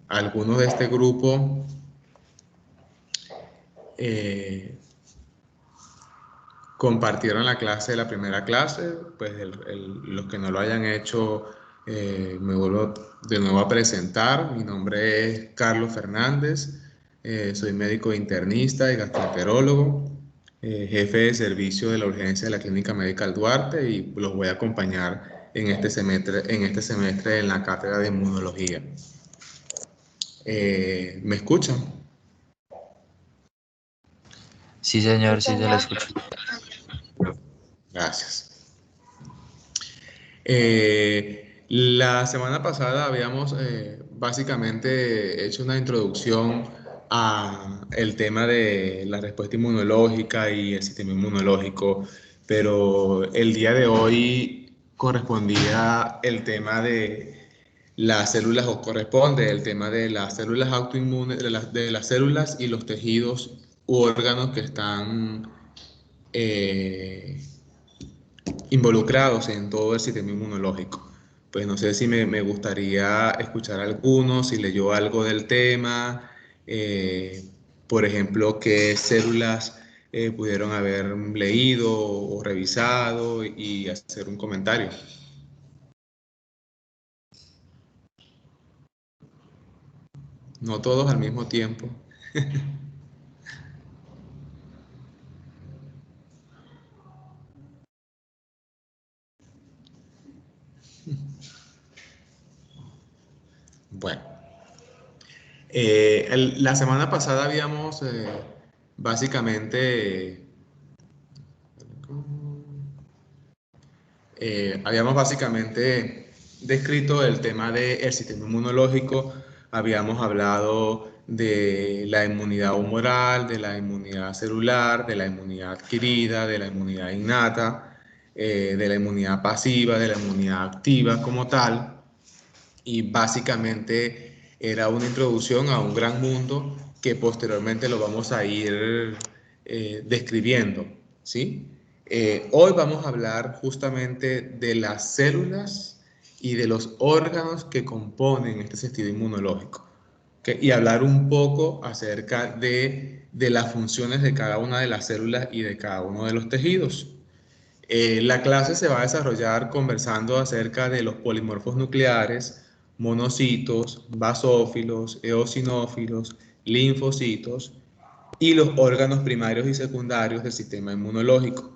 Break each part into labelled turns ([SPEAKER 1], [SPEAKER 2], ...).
[SPEAKER 1] algunos de este grupo compartieron la clase de la primera clase, pues los que no lo hayan hecho, me vuelvo de nuevo a presentar. Mi nombre es Carlos Fernández, soy médico internista y gastroenterólogo, jefe de servicio de la urgencia de la Clínica Médica Duarte, y los voy a acompañar en este semestre en la cátedra de inmunología. ¿Me escuchan?
[SPEAKER 2] Sí, señor, sí se la escucho.
[SPEAKER 1] Gracias. La semana pasada habíamos básicamente hecho una introducción a el tema de la respuesta inmunológica y el sistema inmunológico, pero el día de hoy correspondía el tema de las células, o corresponde el tema de las células autoinmunes, de las células y los tejidos u órganos que están involucrados en todo el sistema inmunológico. Pues no sé si me gustaría escuchar algunos, si leyó algo del tema, por ejemplo, qué células pudieron haber leído o revisado, y hacer un comentario. No todos al mismo tiempo. Bueno, la semana pasada básicamente habíamos básicamente descrito el tema del sistema inmunológico. Habíamos hablado de la inmunidad humoral, de la inmunidad celular, de la inmunidad adquirida, de la inmunidad innata, de la inmunidad pasiva, de la inmunidad activa como tal. Y básicamente era una introducción a un gran mundo que posteriormente lo vamos a ir describiendo, ¿sí? Hoy vamos a hablar justamente de las células y de los órganos que componen este sistema inmunológico, ¿okay? Y hablar un poco acerca de las funciones de cada una de las células y de cada uno de los tejidos. La clase se va a desarrollar conversando acerca de los polimorfos nucleares, monocitos, basófilos, eosinófilos, linfocitos y los órganos primarios y secundarios del sistema inmunológico.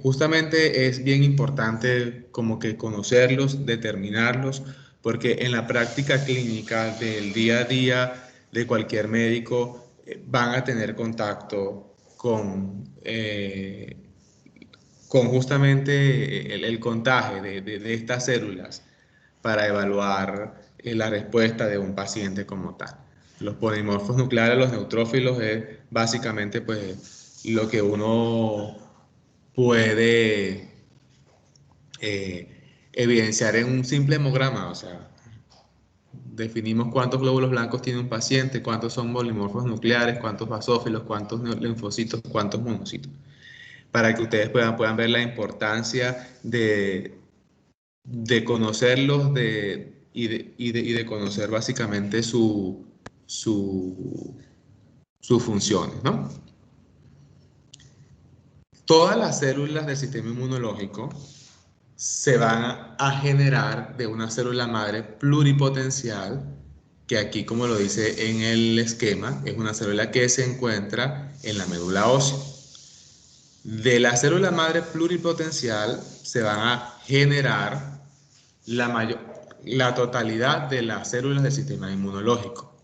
[SPEAKER 1] Justamente es bien importante como que conocerlos, determinarlos, porque en la práctica clínica del día a día de cualquier médico van a tener contacto con justamente el contagio de estas células para evaluar la respuesta de un paciente como tal. Los polimorfos nucleares, los neutrófilos, es básicamente pues lo que uno puede evidenciar en un simple hemograma. O sea, definimos cuántos glóbulos blancos tiene un paciente, cuántos son polimorfos nucleares, cuántos basófilos, cuántos linfocitos, cuántos monocitos, para que ustedes puedan ver la importancia de conocerlos y de conocer básicamente sus funciones, ¿no? Todas las células del sistema inmunológico se van a generar de una célula madre pluripotencial, que aquí, como lo dice en el esquema, es una célula que se encuentra en la médula ósea. De la célula madre pluripotencial se van a generar la totalidad de las células del sistema inmunológico.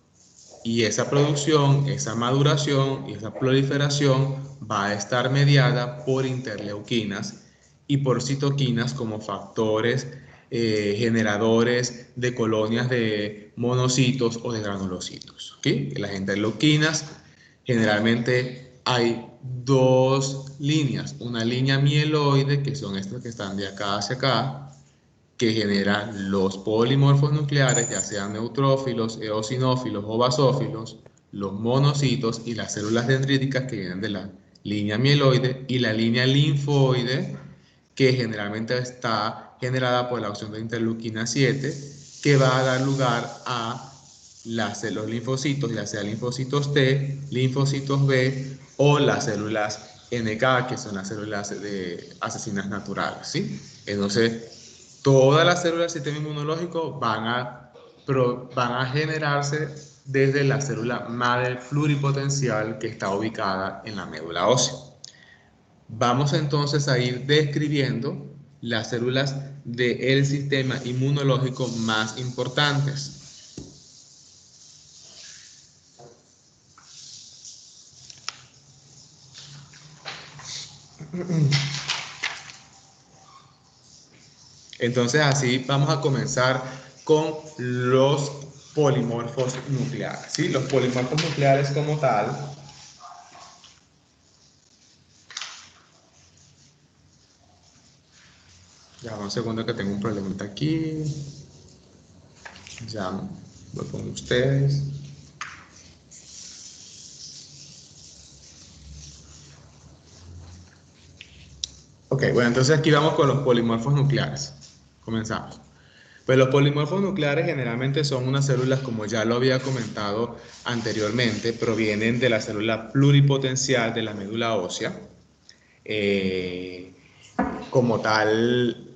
[SPEAKER 1] Y esa producción, esa maduración y esa proliferación va a estar mediada por interleuquinas y por citoquinas como factores generadores de colonias de monocitos o de granulocitos, ¿okay? Las interleuquinas, generalmente hay dos líneas, una línea mieloide, que son estas que están de acá hacia acá, que generan los polimorfos nucleares, ya sean neutrófilos, eosinófilos o basófilos, los monocitos y las células dendríticas, que vienen de la línea mieloide, y la línea linfoide, que generalmente está generada por la acción de interleuquina 7, que va a dar lugar a los linfocitos, ya sea linfocitos T, linfocitos B o las células NK, que son las células asesinas naturales, ¿sí? Entonces, todas las células del sistema inmunológico van a generarse desde la célula madre pluripotencial que está ubicada en la médula ósea. Vamos entonces a ir describiendo las células del sistema inmunológico más importantes. Entonces así vamos a comenzar con los polimorfos nucleares, ¿sí? Los polimorfos nucleares como tal ya un segundo que tengo un problemita aquí. Ya voy con ustedes. Ok, bueno, entonces aquí vamos con los polimorfos nucleares. Comenzamos. Pues los polimorfos nucleares generalmente son unas células, como ya lo había comentado anteriormente, provienen de la célula pluripotencial de la médula ósea. Como tal,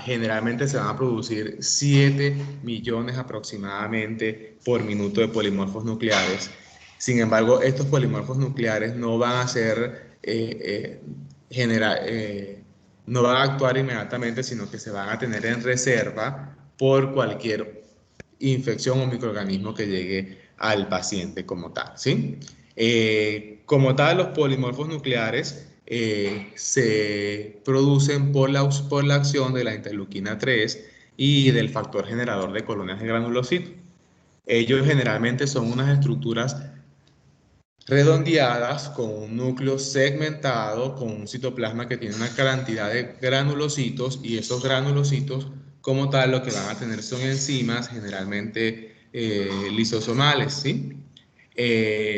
[SPEAKER 1] generalmente se van a producir 7 millones aproximadamente por minuto de polimorfos nucleares. Sin embargo, estos polimorfos nucleares no van a ser no van a actuar inmediatamente, sino que se van a tener en reserva por cualquier infección o microorganismo que llegue al paciente como tal, ¿sí? Como tal, los polimorfos nucleares se producen por la acción de la interleuquina 3 y del factor generador de colonias de granulocitos. Ellos generalmente son unas estructuras redondeadas con un núcleo segmentado con un citoplasma que tiene una cantidad de granulocitos, y esos granulocitos como tal lo que van a tener son enzimas generalmente lisosomales, ¿sí?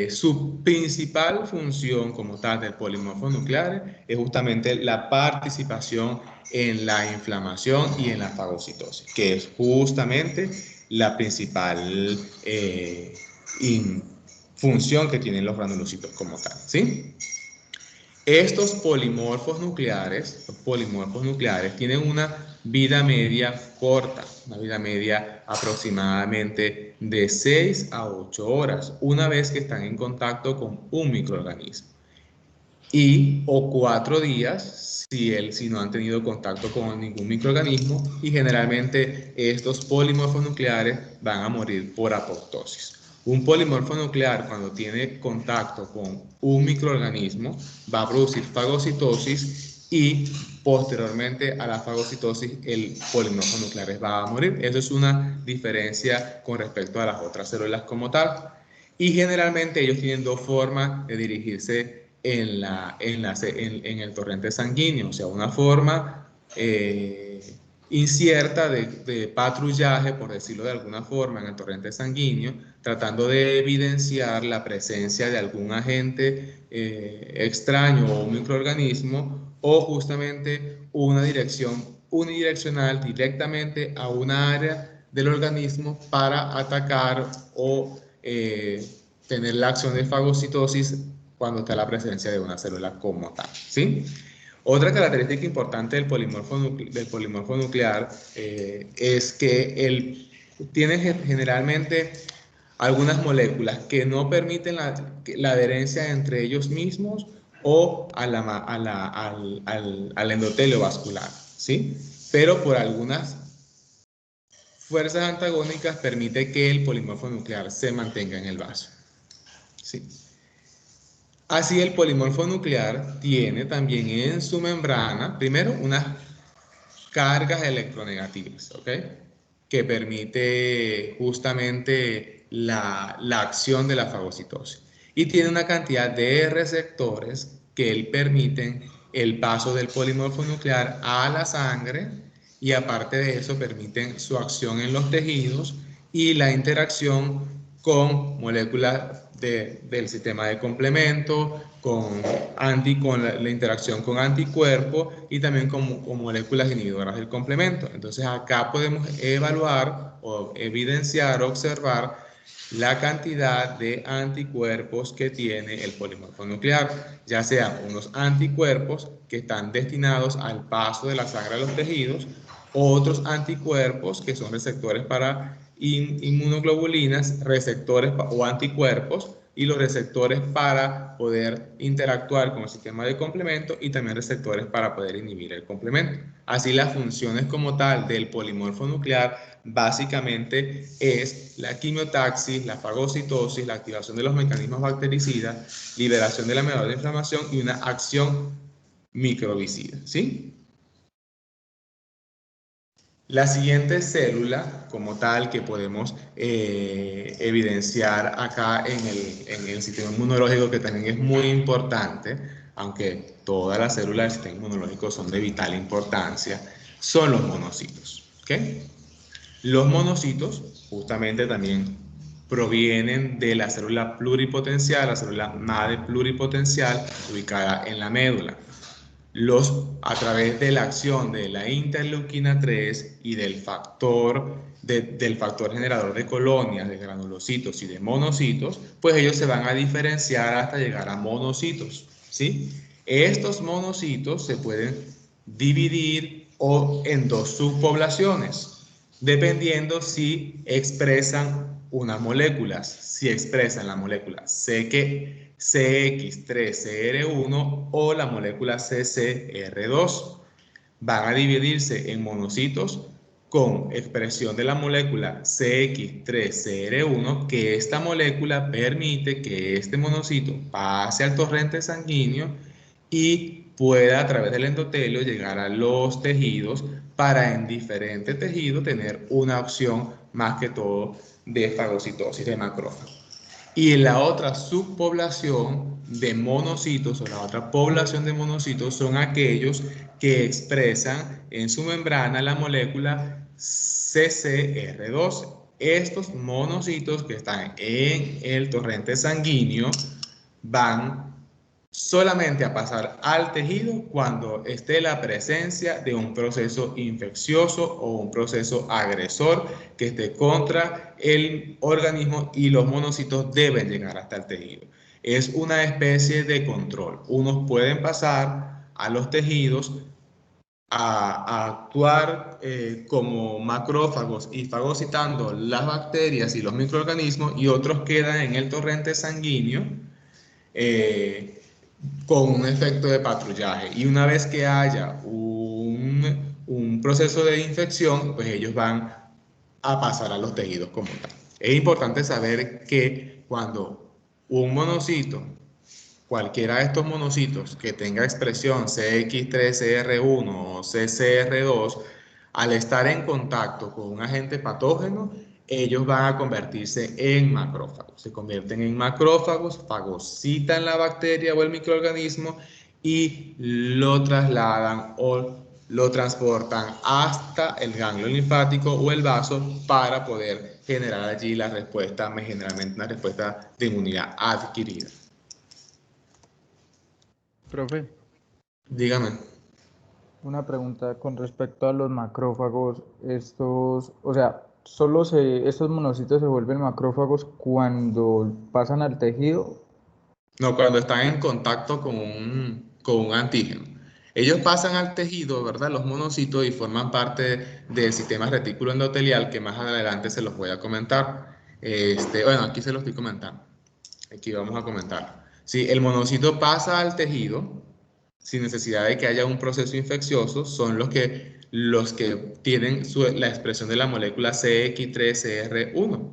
[SPEAKER 1] Su principal función como tal del polimorfo nuclear es justamente la participación en la inflamación y en la fagocitosis, que es justamente la principal función que tienen los granulocitos como tal, ¿sí? Estos polimorfos nucleares tienen una vida media corta, una vida media aproximadamente de 6 a 8 horas, una vez que están en contacto con un microorganismo. O 4 días si no han tenido contacto con ningún microorganismo, y generalmente estos polimorfos nucleares van a morir por apoptosis. Un polimorfo nuclear, cuando tiene contacto con un microorganismo, va a producir fagocitosis, y posteriormente a la fagocitosis el polimorfo nuclear va a morir. Eso es una diferencia con respecto a las otras células como tal. Y generalmente ellos tienen dos formas de dirigirse en el torrente sanguíneo, o sea, una forma incierta de patrullaje, por decirlo de alguna forma, en el torrente sanguíneo, tratando de evidenciar la presencia de algún agente extraño o un microorganismo, o justamente una dirección unidireccional directamente a una área del organismo para atacar o tener la acción de fagocitosis cuando está la presencia de una célula como tal, ¿sí? Otra característica importante del polimorfo nuclear es que tiene generalmente algunas moléculas que no permiten la adherencia entre ellos mismos o al endotelio vascular, ¿sí? Pero por algunas fuerzas antagónicas permite que el polimorfo nuclear se mantenga en el vaso, ¿sí? Así, el polimorfo nuclear tiene también en su membrana, primero, unas cargas electronegativas, ¿ok? Que permite justamente la acción de la fagocitosis. Y tiene una cantidad de receptores que permiten el paso del polimorfo nuclear a la sangre, y aparte de eso permiten su acción en los tejidos y la interacción con moléculas del sistema de complemento, con la interacción con anticuerpos y también con moléculas inhibidoras del complemento. Entonces acá podemos evaluar o evidenciar, observar la cantidad de anticuerpos que tiene el polimorfo nuclear, ya sean unos anticuerpos que están destinados al paso de la sangre a los tejidos, otros anticuerpos que son receptores para inmunoglobulinas, receptores o anticuerpos, y los receptores para poder interactuar con el sistema de complemento y también receptores para poder inhibir el complemento. Así las funciones como tal del polimorfo nuclear básicamente es la quimiotaxis, la fagocitosis, la activación de los mecanismos bactericidas, liberación de la mediadora de inflamación y una acción microbicida, ¿sí? La siguiente célula, como tal, que podemos evidenciar acá en el sistema inmunológico, que también es muy importante, aunque todas las células del sistema inmunológico son de vital importancia, son los monocitos. ¿Okay? Los monocitos justamente también provienen de la célula pluripotencial, la célula madre pluripotencial ubicada en la médula. A través de la acción de la interleuquina 3 y del factor generador de colonias, de granulocitos y de monocitos, pues ellos se van a diferenciar hasta llegar a monocitos, ¿sí? Estos monocitos se pueden dividir en dos subpoblaciones, dependiendo si expresan unas moléculas. Si expresan la molécula CX3CR1 o la molécula CCR2. Van a dividirse en monocitos con expresión de la molécula CX3CR1, que esta molécula permite que este monocito pase al torrente sanguíneo y pueda a través del endotelio llegar a los tejidos para en diferentes tejidos tener una opción más que todo de fagocitosis de macrófago. Y la otra subpoblación de monocitos o la otra población de monocitos son aquellos que expresan en su membrana la molécula CCR2. Estos monocitos que están en el torrente sanguíneo van solamente a pasar al tejido cuando esté la presencia de un proceso infeccioso o un proceso agresor que esté contra el organismo, y los monocitos deben llegar hasta el tejido. Es una especie de control. Unos pueden pasar a los tejidos a actuar como macrófagos y fagocitando las bacterias y los microorganismos, y otros quedan en el torrente sanguíneo con un efecto de patrullaje. Y una vez que haya un proceso de infección, pues ellos van a pasar a los tejidos como tal. Es importante saber que cuando un monocito, cualquiera de estos monocitos que tenga expresión CX3CR1 o CCR2, al estar en contacto con un agente patógeno, ellos van a convertirse en macrófagos. Se convierten en macrófagos, fagocitan la bacteria o el microorganismo y lo trasladan o lo transportan hasta el ganglio linfático o el vaso para poder generar allí la respuesta, generalmente una respuesta de inmunidad adquirida.
[SPEAKER 3] Profe,
[SPEAKER 1] Dígame.
[SPEAKER 3] una pregunta con respecto a los macrófagos. Estos, o sea, estos monocitos se vuelven macrófagos cuando pasan al tejido.
[SPEAKER 1] No, cuando están en contacto con un antígeno. Ellos pasan al tejido, ¿verdad? Los monocitos, y forman parte del sistema retículo endotelial, que más adelante se los voy a comentar. Bueno, aquí se los estoy comentando. Aquí vamos a comentar. Si el monocito pasa al tejido, sin necesidad de que haya un proceso infeccioso, son los que tienen la expresión de la molécula CX3CR1.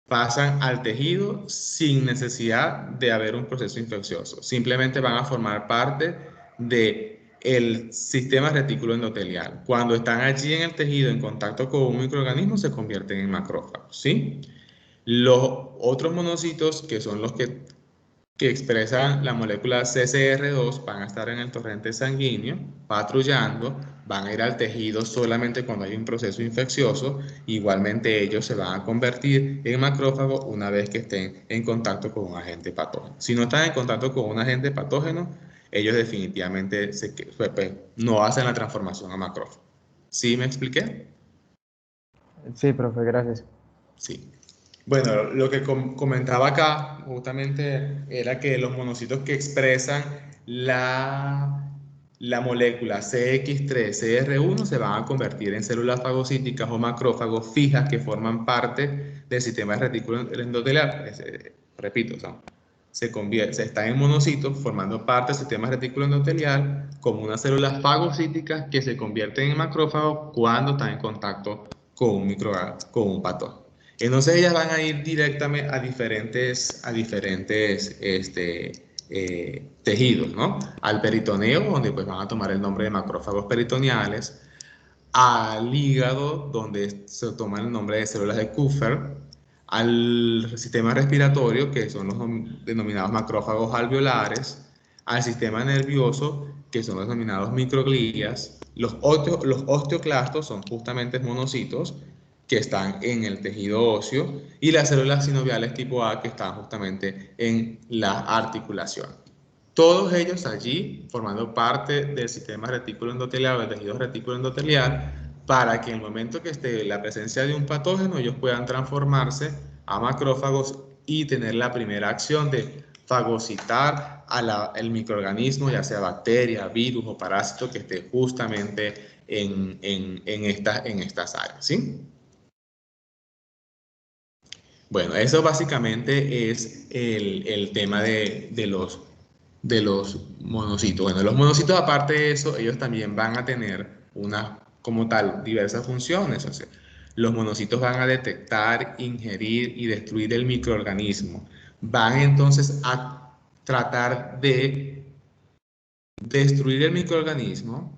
[SPEAKER 1] Pasan al tejido sin necesidad de haber un proceso infeccioso. Simplemente van a formar parte del sistema retículo endotelial. Cuando están allí en el tejido en contacto con un microorganismo, se convierten en macrófagos, ¿sí? Los otros monocitos, que son los que que expresan la molécula CCR2 van a estar en el torrente sanguíneo, patrullando, van a ir al tejido solamente cuando hay un proceso infeccioso. Igualmente ellos se van a convertir en macrófagos una vez que estén en contacto con un agente patógeno. Si no están en contacto con un agente patógeno, ellos definitivamente pues, no hacen la transformación a macrófago. ¿Sí me expliqué?
[SPEAKER 3] Sí, profe, gracias.
[SPEAKER 1] Sí. Bueno, lo que comentaba acá justamente era que los monocitos que expresan la molécula CX3CR1 se van a convertir en células fagocíticas o macrófagos fijas que forman parte del sistema de retículo endotelial. Repito, se están en monocitos formando parte del sistema reticulo endotelial como unas células fagocíticas que se convierten en macrófagos cuando están en contacto con un patógeno. Entonces ellas van a ir directamente a diferentes tejidos, ¿no? Al peritoneo, donde pues van a tomar el nombre de macrófagos peritoneales, al hígado, donde se toma el nombre de células de Kupffer, al sistema respiratorio, que son los denominados macrófagos alveolares, al sistema nervioso, que son los denominados microglías. Los osteoclastos son justamente monocitos que están en el tejido óseo, y las células sinoviales tipo A, que están justamente en la articulación. Todos ellos allí formando parte del sistema retículo endotelial o del tejido retículo endotelial, para que en el momento que esté la presencia de un patógeno, ellos puedan transformarse a macrófagos y tener la primera acción de fagocitar al microorganismo, ya sea bacteria, virus o parásito que esté justamente en estas áreas, ¿sí? Bueno, eso básicamente es el tema de los monocitos. Bueno, los monocitos, aparte de eso, ellos también van a tener como tal, diversas funciones. O sea, los monocitos van a detectar, ingerir y destruir el microorganismo. Van entonces a tratar de destruir el microorganismo,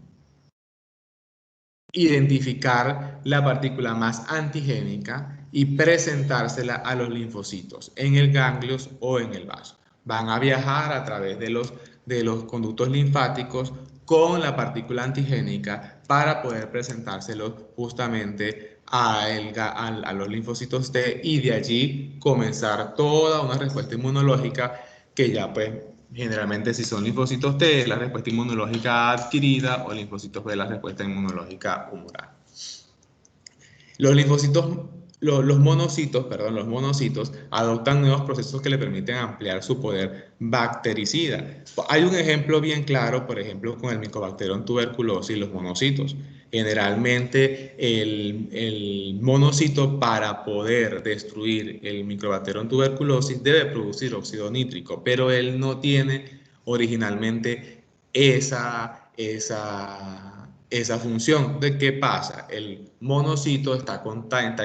[SPEAKER 1] identificar la partícula más antigénica y presentársela a los linfocitos en el ganglio o en el vaso. Van a viajar a través de los conductos linfáticos con la partícula antigénica para poder presentárselo justamente a los linfocitos T, y de allí comenzar toda una respuesta inmunológica que ya pues generalmente, si son linfocitos T, la respuesta inmunológica adquirida, o linfocitos B, la respuesta inmunológica humoral. Los linfocitos, los monocitos adoptan nuevos procesos que le permiten ampliar su poder bactericida. Hay un ejemplo bien claro, por ejemplo, con el Mycobacterium tuberculosis, los monocitos. Generalmente el monocito, para poder destruir el Mycobacterium tuberculosis, debe producir óxido nítrico, pero él no tiene originalmente esa función. ¿De qué pasa? El monocito está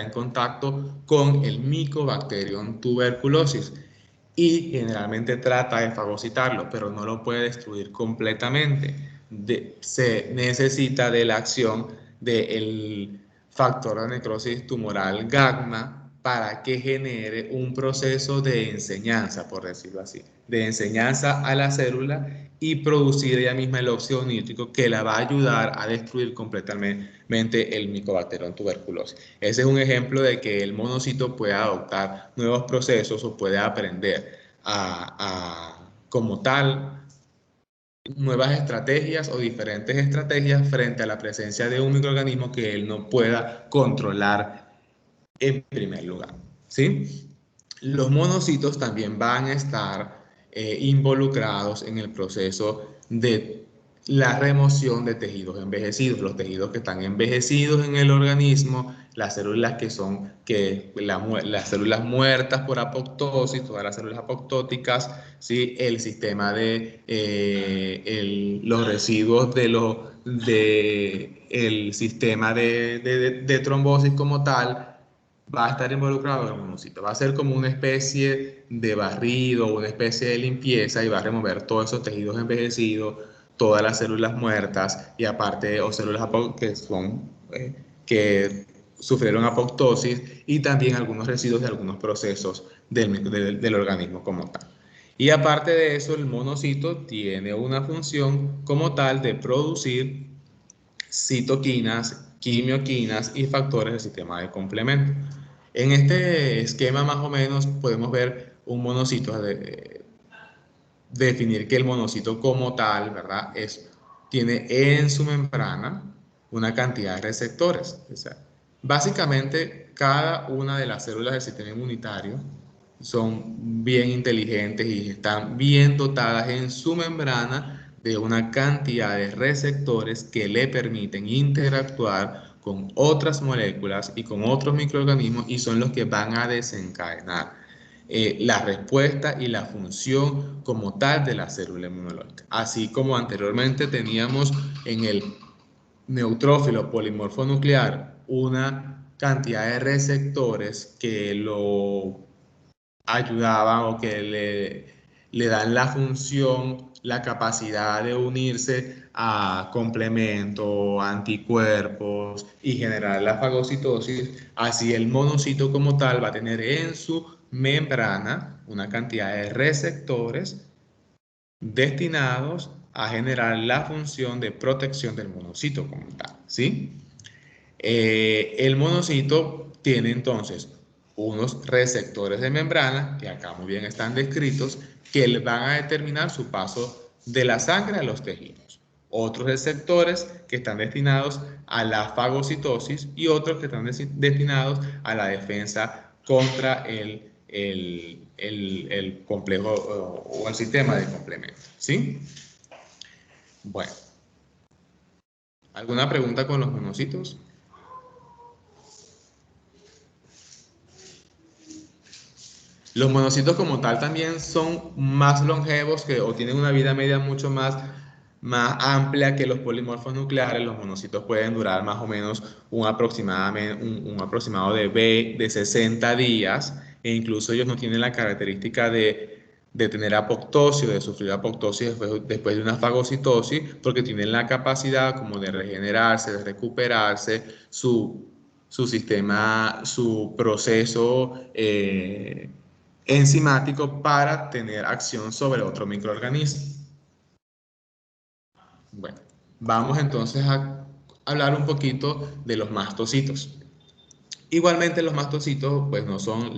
[SPEAKER 1] en contacto con el Mycobacterium tuberculosis y generalmente trata de fagocitarlo, pero no lo puede destruir completamente. Se necesita de la acción del factor de necrosis tumoral gamma para que genere un proceso de enseñanza, por decirlo así, de enseñanza a la célula, y producir ella misma el óxido nítrico que la va a ayudar a destruir completamente el Mycobacterium tuberculosis. Ese es un ejemplo de que el monocito puede adoptar nuevos procesos o puede aprender como tal, nuevas estrategias o diferentes estrategias frente a la presencia de un microorganismo que él no pueda controlar en primer lugar, ¿sí? Los monocitos también van a estar involucrados en el proceso de la remoción de tejidos envejecidos. Los tejidos que están envejecidos en el organismo, las células las células muertas por apoptosis, todas las células apoptóticas, ¿sí? El sistema de los residuos el sistema de trombosis como tal, va a estar involucrado en el monocito. Va a ser como una especie de barrido, una especie de limpieza, y va a remover todos esos tejidos envejecidos, todas las células muertas, y aparte, o células que sufrieron apoptosis, y también algunos residuos de algunos procesos del organismo como tal. Y aparte de eso, el monocito tiene una función como tal de producir citoquinas, quimioquinas y factores del sistema de complemento. En este esquema más o menos podemos ver un monocito, definir que el monocito como tal, ¿verdad? Tiene en su membrana una cantidad de receptores. O sea, básicamente, cada una de las células del sistema inmunitario son bien inteligentes y están bien dotadas en su membrana de una cantidad de receptores que le permiten interactuar con otras moléculas y con otros microorganismos y son los que van a desencadenar la respuesta y la función como tal de la célula inmunológica. Así como anteriormente teníamos en el neutrófilo polimorfo nuclear una cantidad de receptores que lo ayudaban o que le dan la función, la capacidad de unirse a complementos, anticuerpos y generar la fagocitosis, así el monocito como tal va a tener en su membrana una cantidad de receptores destinados a generar la función de protección del monocito como tal, ¿sí? El monocito tiene entonces unos receptores de membrana, que acá muy bien están descritos, que van a determinar su paso de la sangre a los tejidos. Otros receptores que están destinados a la fagocitosis y otros que están destinados a la defensa contra el complejo o el sistema de complemento. ¿Sí? Bueno. ¿Alguna pregunta con los monocitos? Los monocitos como tal también son más longevos o tienen una vida media mucho más amplia que los polimorfos nucleares. Los monocitos pueden durar más o menos un aproximado de 60 días e incluso ellos no tienen la característica de tener apoptosis, de sufrir apoptosis después de una fagocitosis, porque tienen la capacidad como de regenerarse, de recuperarse, su sistema, su proceso enzimático para tener acción sobre otro microorganismo. Bueno, vamos entonces a hablar un poquito de los mastocitos. Igualmente los mastocitos pues no son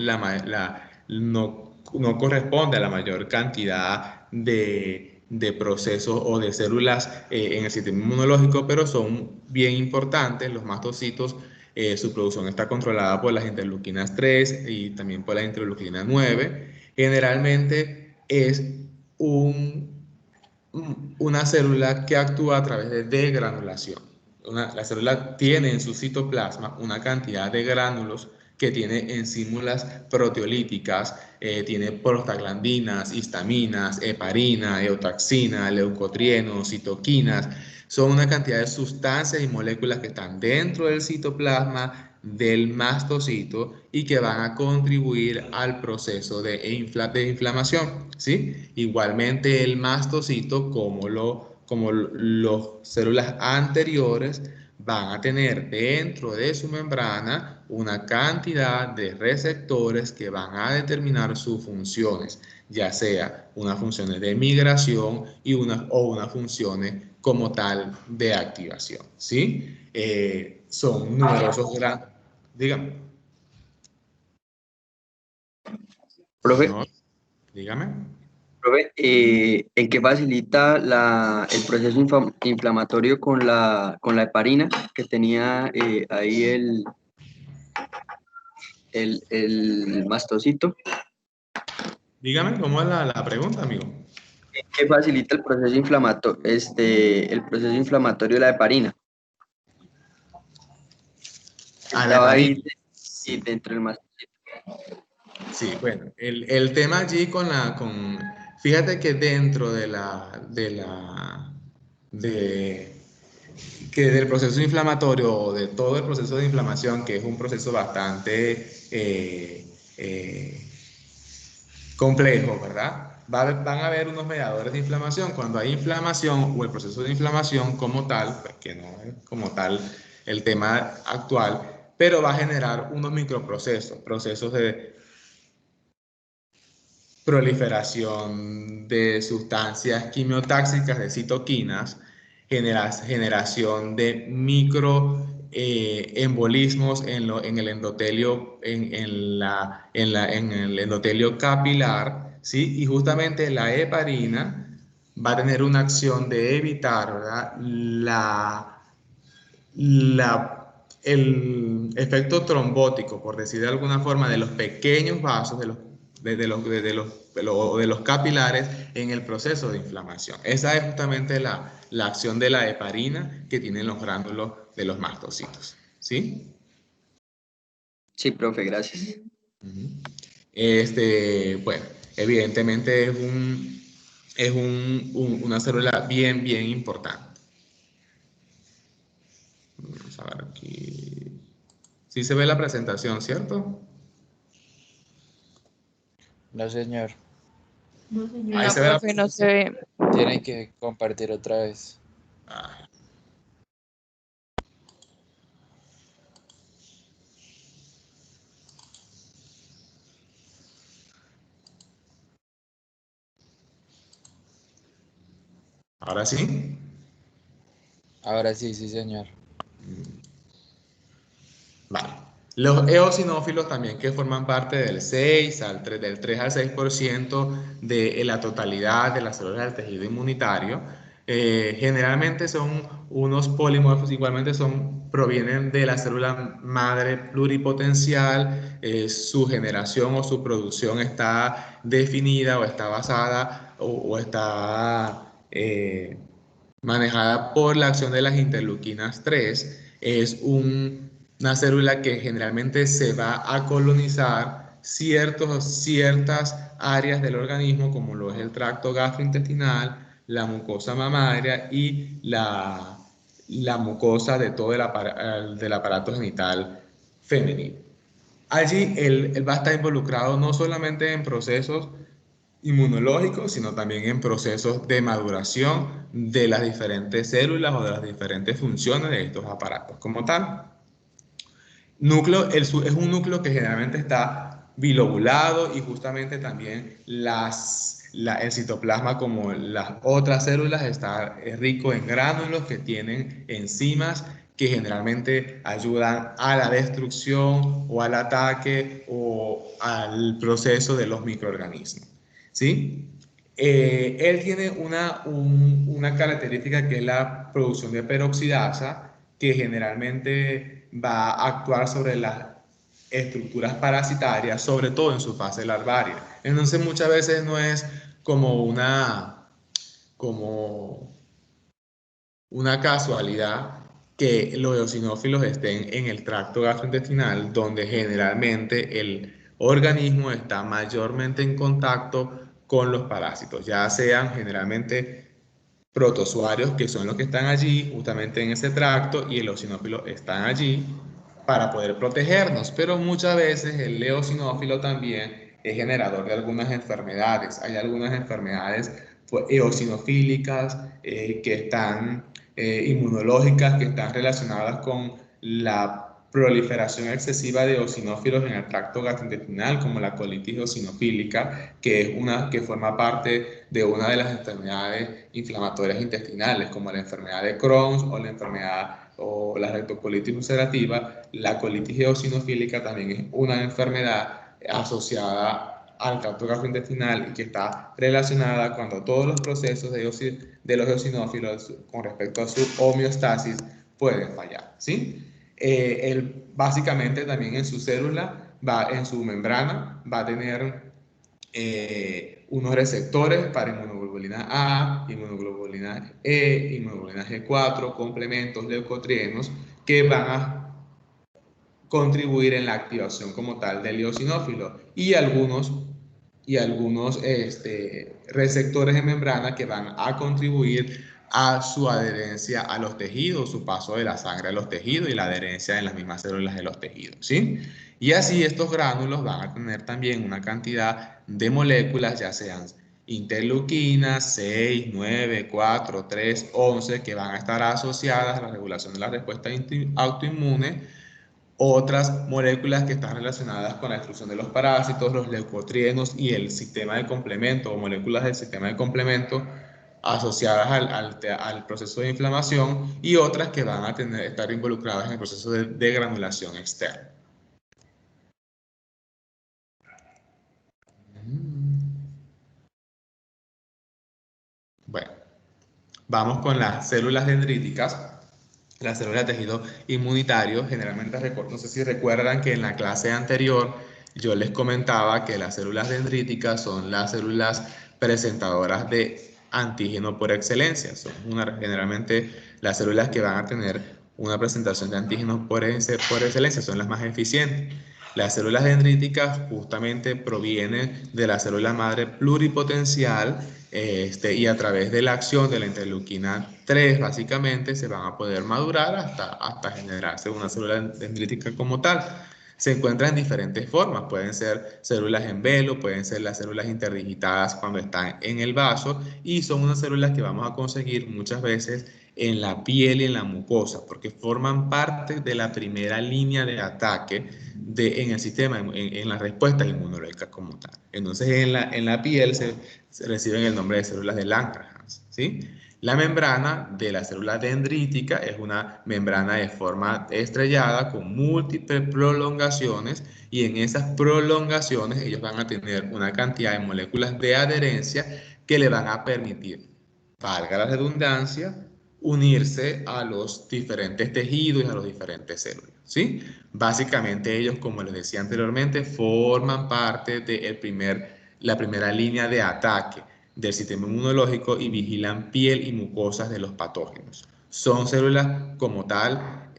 [SPEAKER 1] no corresponde a la mayor cantidad de procesos o de células en el sistema inmunológico, pero son bien importantes. Los mastocitos, su producción está controlada por las interleuquinas 3 y también por la interleuquina 9. Generalmente es una célula que actúa a través de degranulación. La célula tiene en su citoplasma una cantidad de gránulos que tiene enzímulas proteolíticas, tiene prostaglandinas, histaminas, heparina, eotaxina, leucotrienos, citoquinas. Son una cantidad de sustancias y moléculas que están dentro del citoplasma del mastocito y que van a contribuir al proceso de inflamación, ¿sí? Igualmente el mastocito, como las células anteriores, van a tener dentro de su membrana una cantidad de receptores que van a determinar sus funciones, ya sea unas funciones de migración o unas funciones como tal de activación, ¿sí? Son numerosos grandes. Dígame.
[SPEAKER 4] Profe,
[SPEAKER 1] Señor, dígame.
[SPEAKER 4] profe, ¿en qué facilita el proceso inflamatorio con la heparina que tenía ahí el mastocito?
[SPEAKER 1] Dígame cómo es la pregunta, amigo.
[SPEAKER 4] ¿En qué facilita el proceso inflamatorio de la heparina?
[SPEAKER 1] A la
[SPEAKER 4] Estaba ahí
[SPEAKER 1] heparina. Sí,
[SPEAKER 4] dentro del mastocito.
[SPEAKER 1] sí, bueno, el tema allí fíjate que dentro de, que del proceso inflamatorio o de todo el proceso de inflamación, que es un proceso bastante complejo, ¿verdad? Van a haber unos mediadores de inflamación. Cuando hay inflamación o el proceso de inflamación como tal, pues que no es como tal el tema actual, pero va a generar unos microprocesos, procesos proliferación de sustancias quimiotáxicas, de citoquinas, generación de microembolismos en el endotelio, en el endotelio capilar, ¿sí? Y justamente la heparina va a tener una acción de evitar, ¿verdad? El efecto trombótico, por decir de alguna forma, de los pequeños vasos, de los capilares en el proceso de inflamación. Esa es justamente la acción de la heparina que tienen los gránulos de los mastocitos. ¿Sí?
[SPEAKER 4] Sí, profe, gracias.
[SPEAKER 1] Bueno, evidentemente es una célula bien, bien importante. Vamos a ver aquí. Sí se ve la presentación, ¿cierto?
[SPEAKER 2] No, señor.
[SPEAKER 1] Ahí
[SPEAKER 5] No,
[SPEAKER 1] se ve la
[SPEAKER 5] profe, no se ve.
[SPEAKER 2] Tienen que compartir otra vez.
[SPEAKER 1] Ah, ahora sí.
[SPEAKER 2] Ahora sí, sí, señor.
[SPEAKER 1] Vale. Los eosinófilos también que forman parte del 6 al 3, del 3 al 6% de la totalidad de las células del tejido inmunitario, generalmente son unos polimorfos, igualmente provienen de la célula madre pluripotencial, su generación o su producción está definida o está basada o está manejada por la acción de las interleuquinas 3. Es una célula que generalmente se va a colonizar ciertas áreas del organismo, como lo es el tracto gastrointestinal, la mucosa mamaria y la mucosa de todo del aparato genital femenino. Allí él va a estar involucrado no solamente en procesos inmunológicos, sino también en procesos de maduración de las diferentes células o de las diferentes funciones de estos aparatos como tal. Es un núcleo que generalmente está bilobulado y justamente también el citoplasma, como las otras células, está rico en gránulos que tienen enzimas que generalmente ayudan a la destrucción o al ataque o al proceso de los microorganismos. ¿Sí? Él tiene una característica que es la producción de peroxidasa, que generalmente va a actuar sobre las estructuras parasitarias, sobre todo en su fase larvaria. Entonces muchas veces no es como una casualidad que los eosinófilos estén en el tracto gastrointestinal, donde generalmente el organismo está mayormente en contacto con los parásitos, ya sean generalmente protozoarios, que son los que están allí justamente en ese tracto, y el eosinófilo están allí para poder protegernos, pero muchas veces el eosinófilo también es generador de algunas enfermedades. Hay algunas enfermedades eosinofílicas que están inmunológicas, que están relacionadas con la proliferación excesiva de eosinófilos en el tracto gastrointestinal, como la colitis eosinofílica, que forma parte de una de las enfermedades inflamatorias intestinales, como la enfermedad de Crohn o la enfermedad o la rectocolitis ulcerativa. La colitis eosinofílica también es una enfermedad asociada al tracto gastrointestinal y que está relacionada cuando todos los procesos de los eosinófilos con respecto a su homeostasis pueden fallar, ¿sí? Él básicamente también en su célula, en su membrana, va a tener unos receptores para inmunoglobulina A, inmunoglobulina E, inmunoglobulina G4, complementos, leucotrienos, que van a contribuir en la activación como tal del eosinófilo y algunos receptores de membrana que van a contribuir a su adherencia a los tejidos, su paso de la sangre a los tejidos y la adherencia en las mismas células de los tejidos, ¿sí? Y así estos gránulos van a tener también una cantidad de moléculas, ya sean interleuquinas 6, 9, 4, 3, 11, que van a estar asociadas a la regulación de la respuesta autoinmune, otras moléculas que están relacionadas con la destrucción de los parásitos, los leucotrienos y el sistema de complemento o moléculas del sistema de complemento asociadas al proceso de inflamación, y otras que van a estar involucradas en el proceso de granulación externa. Bueno, vamos con las células dendríticas. Las células de tejido inmunitario, generalmente, no sé si recuerdan que en la clase anterior yo les comentaba que las células dendríticas son las células presentadoras de antígeno por excelencia. Son generalmente las células que van a tener una presentación de antígenos por excelencia, son las más eficientes. Las células dendríticas justamente provienen de la célula madre pluripotencial, y a través de la acción de la interleuquina 3 básicamente se van a poder madurar hasta generarse una célula dendrítica como tal. Se encuentran en diferentes formas, pueden ser células en velo, pueden ser las células interdigitadas cuando están en el vaso, y son unas células que vamos a conseguir muchas veces en la piel y en la mucosa, porque forman parte de la primera línea de ataque en el sistema, en las respuestas inmunológicas como tal. Entonces en la piel se reciben el nombre de células de Langerhans, ¿sí? La membrana de la célula dendrítica es una membrana de forma estrellada con múltiples prolongaciones, y en esas prolongaciones ellos van a tener una cantidad de moléculas de adherencia que le van a permitir, valga la redundancia, unirse a los diferentes tejidos y a las diferentes células, ¿sí? Básicamente ellos, como les decía anteriormente, forman parte de la primera línea de ataque del sistema inmunológico y vigilan piel y mucosas de los patógenos. Son células como tal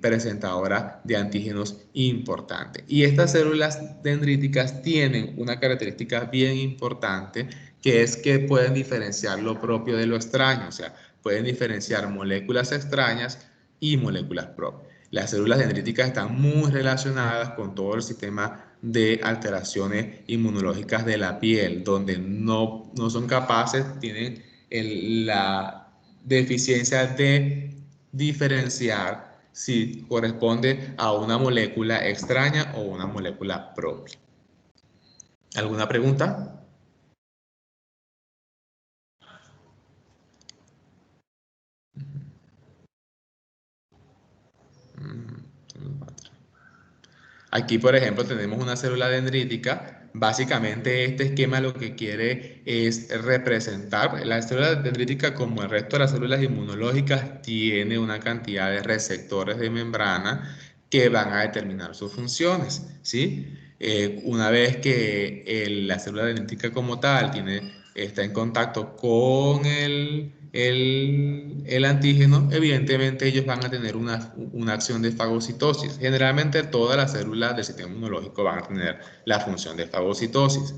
[SPEAKER 1] presentadoras de antígenos importantes. Y estas células dendríticas tienen una característica bien importante, que es que pueden diferenciar lo propio de lo extraño, o sea, pueden diferenciar moléculas extrañas y moléculas propias. Las células dendríticas están muy relacionadas con todo el sistema de alteraciones inmunológicas de la piel, donde no son capaces, tienen la deficiencia de diferenciar si corresponde a una molécula extraña o una molécula propia. ¿Alguna pregunta? Aquí, por ejemplo, tenemos una célula dendrítica. Básicamente, este esquema lo que quiere es representar la célula dendrítica, como el resto de las células inmunológicas, tiene una cantidad de receptores de membrana que van a determinar sus funciones, ¿sí? Una vez que la célula dendrítica como tal está en contacto con el antígeno, evidentemente ellos van a tener una acción de fagocitosis. Generalmente todas las células del sistema inmunológico van a tener la función de fagocitosis,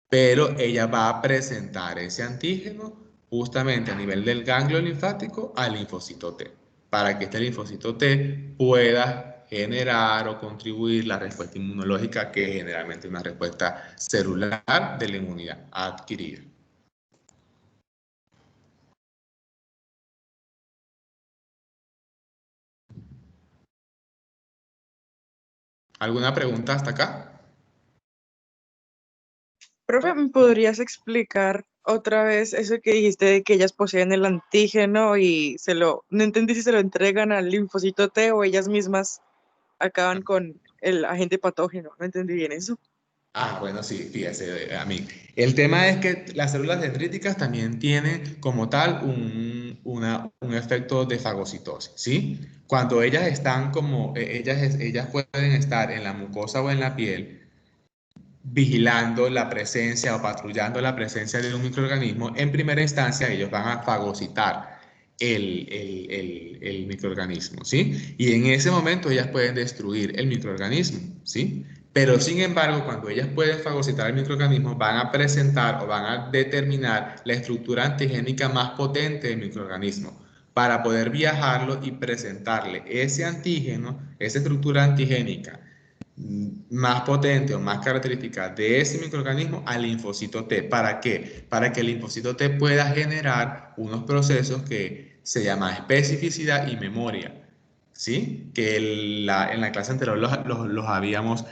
[SPEAKER 1] pero ella va a presentar ese antígeno justamente a nivel del ganglio linfático al linfocito T, para que este linfocito T pueda generar o contribuir la respuesta inmunológica, que es generalmente una respuesta celular de la inmunidad adquirida. ¿Alguna pregunta hasta acá?
[SPEAKER 5] Profe, ¿me podrías explicar otra vez eso que dijiste de que ellas poseen el antígeno y no entendí si se lo entregan al linfocito T o ellas mismas acaban con el agente patógeno? No entendí bien eso.
[SPEAKER 1] Bueno, sí, fíjese, a mí. El tema es que las células dendríticas también tienen como tal un efecto de fagocitosis, ¿sí? Cuando ellas están ellas pueden estar en la mucosa o en la piel vigilando la presencia o patrullando la presencia de un microorganismo. En primera instancia ellos van a fagocitar el microorganismo, ¿sí? Y en ese momento ellas pueden destruir el microorganismo, ¿sí? Pero sin embargo, cuando ellas pueden fagocitar el microorganismo, van a presentar o van a determinar la estructura antigénica más potente del microorganismo, para poder viajarlo y presentarle ese antígeno, esa estructura antigénica más potente o más característica de ese microorganismo al linfocito T. ¿Para qué? Para que el linfocito T pueda generar unos procesos que se llaman especificidad y memoria. ¿sí? Que en la clase anterior los habíamos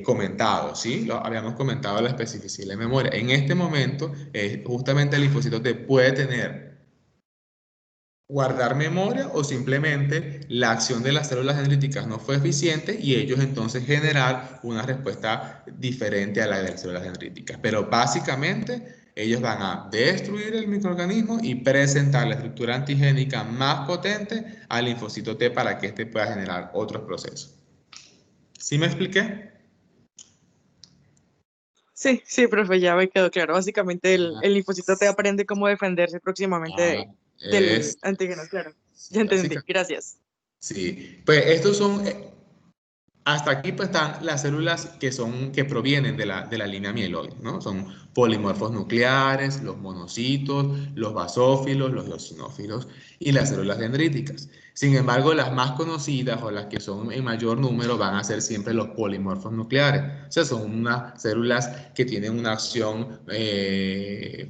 [SPEAKER 1] comentado, ¿sí? Habíamos comentado la especificidad de memoria. En este momento, justamente el linfocito T puede tener guardar memoria o simplemente la acción de las células dendríticas no fue eficiente y ellos entonces generar una respuesta diferente a la de las células dendríticas. Pero básicamente ellos van a destruir el microorganismo y presentar la estructura antigénica más potente al linfocito T para que éste pueda generar otros procesos. ¿Sí me expliqué?
[SPEAKER 5] Sí, sí, profe, ya me quedó claro. Básicamente el linfocito te aprende cómo defenderse próximamente del
[SPEAKER 1] Es,
[SPEAKER 5] antígeno, claro.
[SPEAKER 1] sí,
[SPEAKER 5] Ya entendí,
[SPEAKER 1] básicamente.
[SPEAKER 5] gracias.
[SPEAKER 1] Sí, pues estos son, hasta aquí pues están las células que provienen de la línea mieloide, ¿no? Son polimorfos nucleares, los monocitos, los basófilos, los eosinófilos y las células dendríticas. Sin embargo, las más conocidas o las que son en mayor número van a ser siempre los polimorfos nucleares. O sea, son unas células que tienen una acción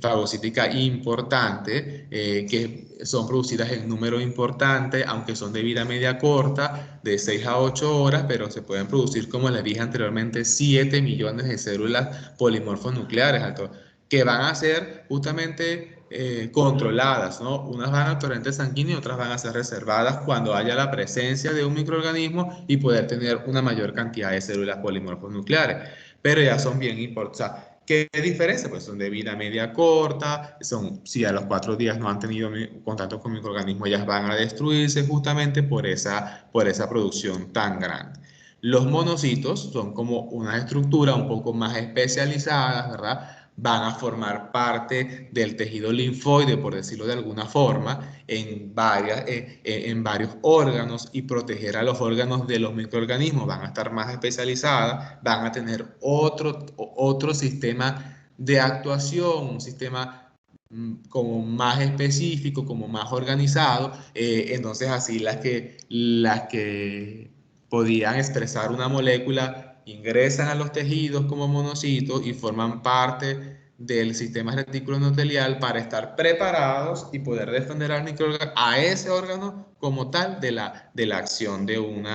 [SPEAKER 1] fagocítica importante, que son producidas en número importante, aunque son de vida media corta, de 6 a 8 horas, pero se pueden producir, como les dije anteriormente, 7 millones de células polimorfos nucleares, que van a ser justamente controladas, ¿no? Unas van al torrente sanguíneo y otras van a ser reservadas cuando haya la presencia de un microorganismo y poder tener una mayor cantidad de células polimorfos nucleares. Pero ya son bien importantes. ¿Qué diferencia? Pues son de vida media corta, si a los 4 días no han tenido contacto con microorganismos, ellas van a destruirse justamente por esa producción tan grande. Los monocitos son como una estructura un poco más especializada, ¿verdad? Van a formar parte del tejido linfoide, por decirlo de alguna forma, en varios órganos y proteger a los órganos de los microorganismos. Van a estar más especializadas, van a tener otro sistema de actuación, un sistema como más específico, como más organizado. Entonces así las que podían expresar una molécula ingresan a los tejidos como monocitos y forman parte del sistema reticular endotelial para estar preparados y poder defender a ese órgano como tal de la acción de un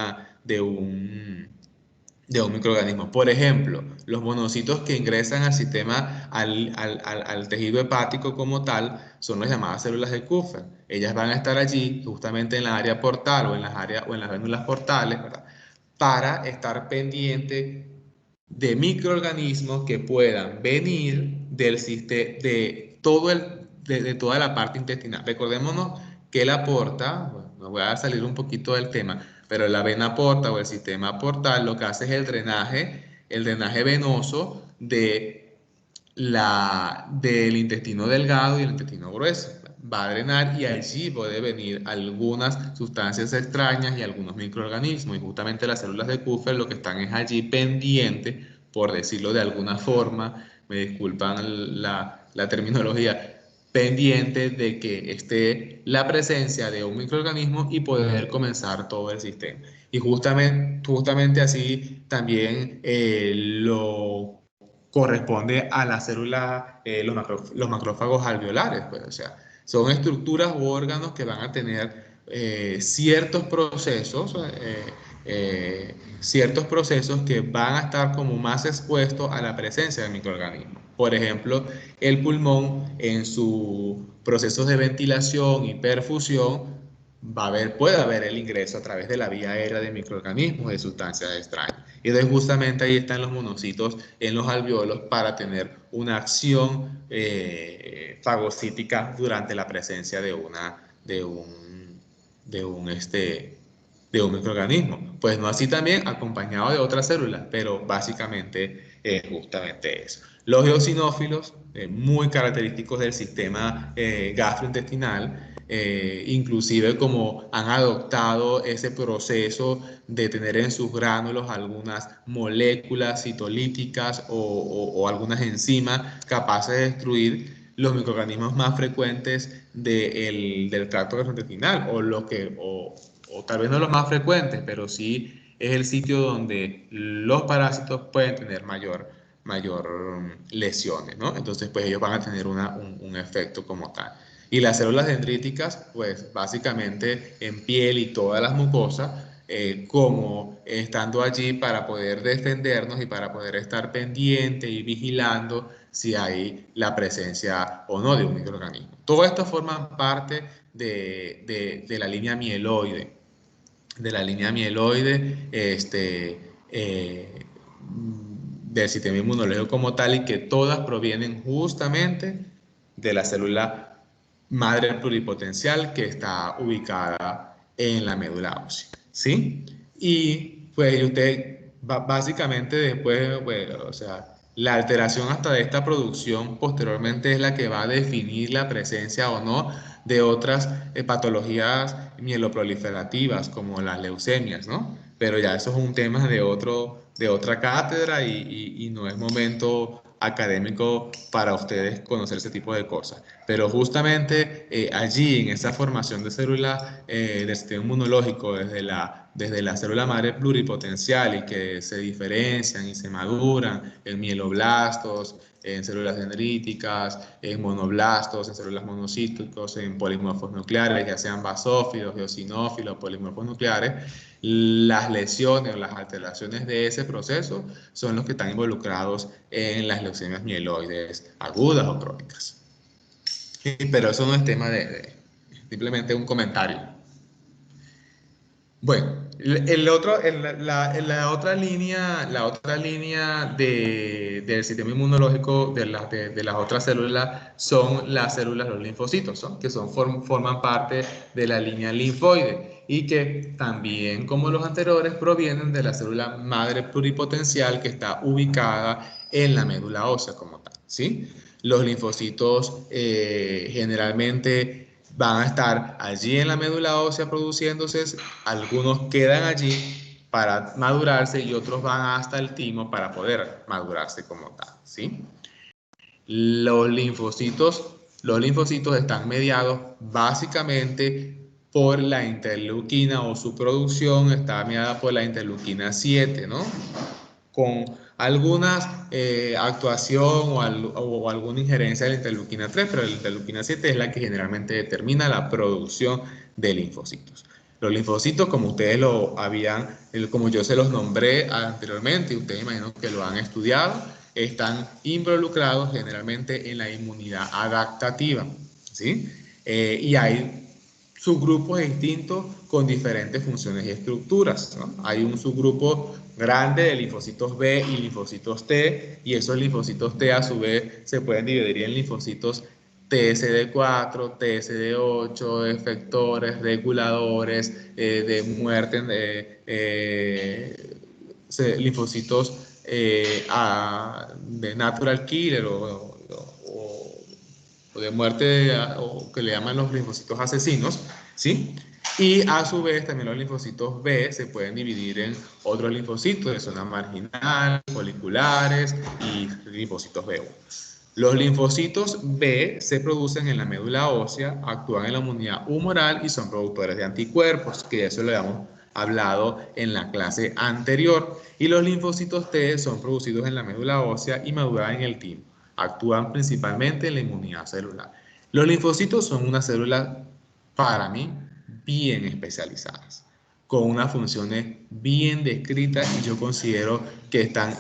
[SPEAKER 1] microorganismo. Por ejemplo, los monocitos que ingresan al sistema, al tejido hepático como tal, son las llamadas células de Kupffer. Ellas van a estar allí justamente en la área portal o en las vénulas portales, ¿verdad? Para estar pendiente de microorganismos que puedan venir de toda la parte intestinal. Recordémonos que la porta, bueno, me voy a salir un poquito del tema, pero la vena porta o el sistema portal lo que hace es el drenaje venoso del intestino delgado y el intestino grueso. Va a drenar y allí puede venir algunas sustancias extrañas y algunos microorganismos. Y justamente las células de Kupffer lo que están es allí pendientes, por decirlo de alguna forma, me disculpan la terminología, pendientes de que esté la presencia de un microorganismo y poder comenzar todo el sistema. Y justamente así también lo corresponde a la célula, los macrófagos alveolares, pues, o sea, son estructuras u órganos que van a tener ciertos procesos que van a estar como más expuestos a la presencia de microorganismos. Por ejemplo, el pulmón en sus procesos de ventilación y perfusión puede haber el ingreso a través de la vía aérea de microorganismos, de sustancias extrañas. Y entonces justamente ahí están los monocitos en los alveolos para tener una acción fagocítica durante la presencia de un microorganismo. Pues no así también acompañado de otras células, pero básicamente es justamente eso. Los eosinófilos, muy característicos del sistema gastrointestinal, inclusive como han adoptado ese proceso de tener en sus gránulos algunas moléculas citolíticas o algunas enzimas capaces de destruir los microorganismos más frecuentes del tracto gastrointestinal o tal vez no los más frecuentes, pero sí es el sitio donde los parásitos pueden tener mayor lesiones, ¿no? Entonces, pues ellos van a tener un efecto como tal. Y las células dendríticas, pues básicamente en piel y todas las mucosas, como estando allí para poder defendernos y para poder estar pendiente y vigilando si hay la presencia o no de un microorganismo. Todo esto forma parte de la línea mieloide, del sistema inmunológico como tal, y que todas provienen justamente de la célula madre pluripotencial que está ubicada en la médula ósea, ¿sí? Y pues usted básicamente después, pues, o sea, la alteración hasta de esta producción posteriormente es la que va a definir la presencia o no de otras patologías mieloproliferativas como las leucemias, ¿no? Pero ya eso es un tema de otra cátedra y no es momento académico para ustedes conocer ese tipo de cosas. Pero justamente allí, en esa formación de células del sistema inmunológico desde la célula madre pluripotencial y que se diferencian y se maduran en mieloblastos, en células dendríticas, en monoblastos, en células monocíticos, en polimorfos nucleares, ya sean basófilos, eosinófilos, polimorfos nucleares, las lesiones o las alteraciones de ese proceso son los que están involucrados en las leucemias mieloides agudas o crónicas. Pero eso no es tema simplemente un comentario. Bueno, la otra línea del sistema inmunológico de las otras células son las células, los linfocitos, ¿no? Que forman parte de la línea linfoide y que también, como los anteriores, provienen de la célula madre pluripotencial que está ubicada en la médula ósea como tal, ¿sí? Los linfocitos generalmente van a estar allí en la médula ósea produciéndose, algunos quedan allí para madurarse y otros van hasta el timo para poder madurarse como tal, ¿sí? Los linfocitos están mediados básicamente por la interleuquina, o su producción está mediada por la interleuquina 7, ¿no? Con alguna actuación o alguna injerencia de la interleuquina 3, pero la interleuquina 7 es la que generalmente determina la producción de linfocitos. Los linfocitos, como ustedes como yo se los nombré anteriormente, y ustedes imagino que lo han estudiado, están involucrados generalmente en la inmunidad adaptativa, ¿sí? Y hay subgrupos distintos con diferentes funciones y estructuras, ¿no? Hay un subgrupo grande de linfocitos B y linfocitos T, y esos linfocitos T a su vez se pueden dividir en linfocitos TSD4, TSD8, efectores, reguladores de muerte, linfocitos de natural killer o de muerte, o que le llaman los linfocitos asesinos, ¿sí? Y a su vez también los linfocitos B se pueden dividir en otros linfocitos de zona marginal, foliculares y linfocitos B1. Los linfocitos B se producen en la médula ósea, actúan en la inmunidad humoral y son productores de anticuerpos, que eso lo habíamos hablado en la clase anterior. Y los linfocitos T son producidos en la médula ósea y maduran en el timo. Actúan principalmente en la inmunidad celular. Los linfocitos son unas células, para mí, bien especializadas, con unas funciones bien descritas, y yo considero que están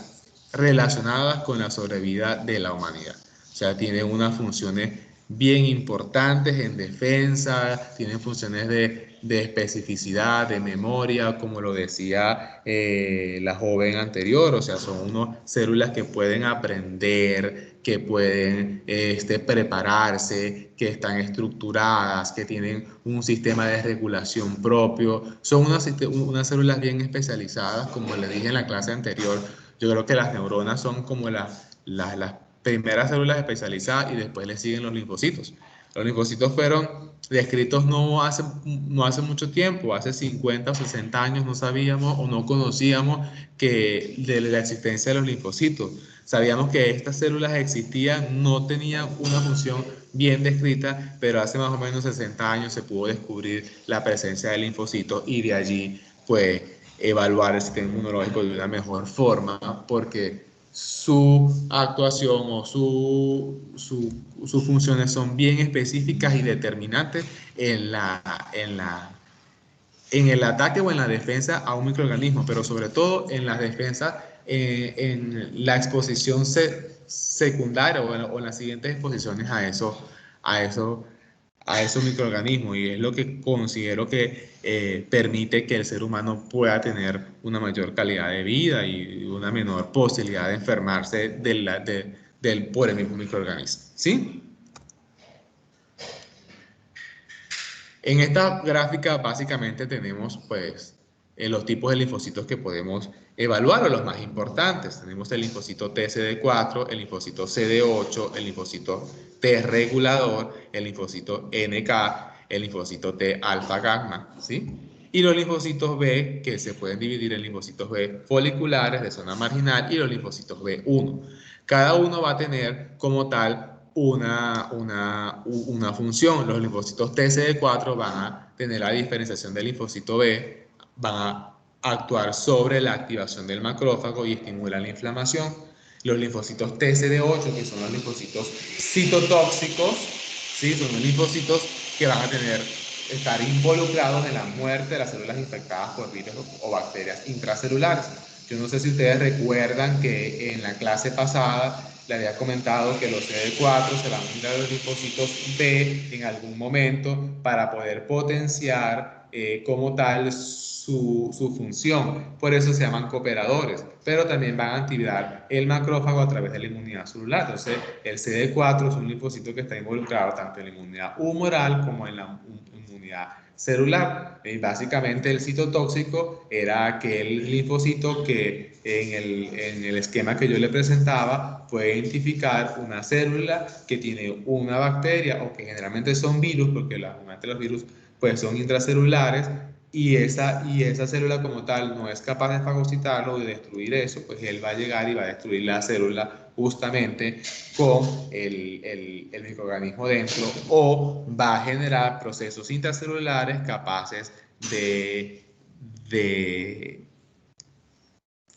[SPEAKER 1] relacionadas con la sobrevida de la humanidad. O sea, tienen unas funciones bien importantes en defensa, tienen funciones de especificidad, de memoria, como lo decía la joven anterior. O sea, son unas células que pueden aprender, que pueden prepararse, que están estructuradas, que tienen un sistema de regulación propio. Son unas células bien especializadas, como les dije en la clase anterior. Yo creo que las neuronas son como las primeras células especializadas, y después le siguen los linfocitos. Los linfocitos fueron descritos no hace mucho tiempo, hace 50 o 60 años no sabíamos o no conocíamos de la existencia de los linfocitos. Sabíamos que estas células existían, no tenían una función bien descrita, pero hace más o menos 60 años se pudo descubrir la presencia de linfocitos, y de allí pues evaluar el sistema inmunológico de una mejor forma, porque su actuación o sus funciones son bien específicas y determinantes en el ataque o en la defensa a un microorganismo, pero sobre todo en la defensa, en la exposición secundaria o en las siguientes exposiciones a eso, a esos microorganismos, y es lo que considero que permite que el ser humano pueda tener una mayor calidad de vida y una menor posibilidad de enfermarse por el mismo microorganismo. ¿Sí? En esta gráfica básicamente tenemos pues los tipos de linfocitos que podemos evaluar, o los más importantes. Tenemos el linfocito TCD4, el linfocito CD8, el linfocito T regulador, el linfocito NK, el linfocito T alfa gamma, ¿sí? Y los linfocitos B, que se pueden dividir en linfocitos B foliculares de zona marginal y los linfocitos B1. Cada uno va a tener como tal una función. Los linfocitos TCD4 van a tener la diferenciación del linfocito B, van a actuar sobre la activación del macrófago y estimulan la inflamación. Los linfocitos TCD8, que son los linfocitos citotóxicos, ¿sí? Son los linfocitos que van a estar involucrados en la muerte de las células infectadas por virus o bacterias intracelulares. Yo no sé si ustedes recuerdan que en la clase pasada le había comentado que los CD4 se van a unir a los linfocitos B en algún momento para poder potenciar como tal su función. Por eso se llaman cooperadores, pero también van a activar el macrófago a través de la inmunidad celular. Entonces, el CD4 es un linfocito que está involucrado tanto en la inmunidad humoral como en la inmunidad celular. Y básicamente el citotóxico era aquel linfocito que en el esquema que yo le presentaba puede identificar una célula que tiene una bacteria, o que generalmente son virus, porque normalmente los virus pues son intracelulares, y esa célula como tal no es capaz de fagocitarlo o de destruir eso, pues él va a llegar y va a destruir la célula justamente con el microorganismo dentro, o va a generar procesos intracelulares capaces de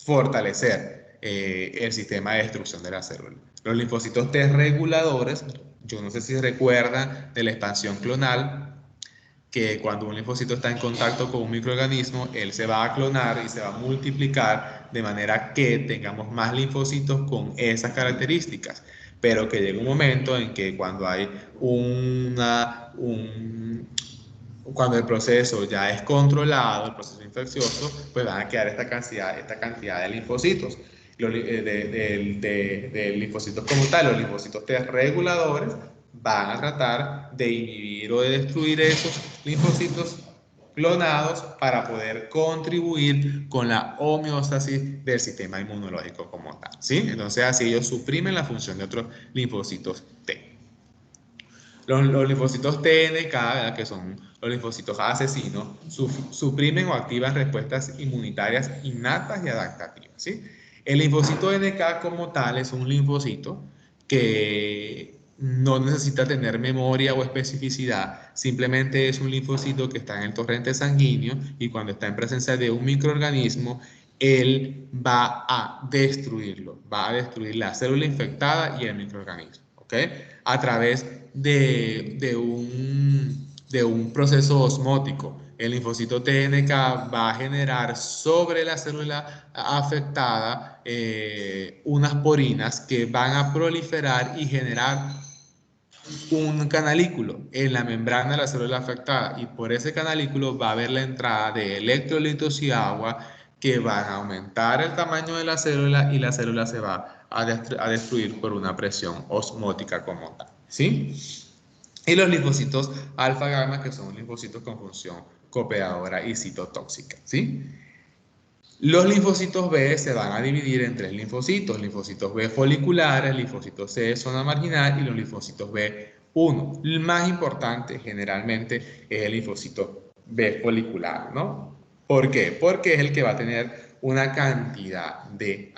[SPEAKER 1] fortalecer el sistema de destrucción de la célula. Los linfocitos T reguladores, yo no sé si recuerdan de la expansión clonal, que cuando un linfocito está en contacto con un microorganismo, él se va a clonar y se va a multiplicar de manera que tengamos más linfocitos con esas características, pero que llega un momento en que cuando hay cuando el proceso ya es controlado, el proceso infeccioso, pues van a quedar esta cantidad de linfocitos. De linfocitos como tal, los linfocitos T reguladores van a tratar de inhibir o de destruir esos linfocitos clonados para poder contribuir con la homeostasis del sistema inmunológico como tal, ¿sí? Entonces así ellos suprimen la función de otros linfocitos T. Los linfocitos TNK, ¿verdad?, que son los linfocitos asesinos, suprimen o activan respuestas inmunitarias innatas y adaptativas, ¿sí? El linfocito NK como tal es un linfocito que no necesita tener memoria o especificidad, simplemente es un linfocito que está en el torrente sanguíneo, y cuando está en presencia de un microorganismo, él va a destruirlo, va a destruir la célula infectada y el microorganismo, ¿ok? A través de un proceso osmótico. El linfocito TNK va a generar sobre la célula afectada unas porinas que van a proliferar y generar un canalículo en la membrana de la célula afectada, y por ese canalículo va a haber la entrada de electrolitos y agua que van a aumentar el tamaño de la célula, y la célula se va a destruir por una presión osmótica como tal, ¿sí? Y los linfocitos alfa gamma, que son linfocitos con función cooperadora y citotóxica, ¿sí? Los linfocitos B se van a dividir en tres linfocitos: linfocitos B foliculares, linfocitos C de zona marginal y los linfocitos B1. El más importante generalmente es el linfocito B folicular, ¿no? ¿Por qué? Porque es el que va a tener una cantidad de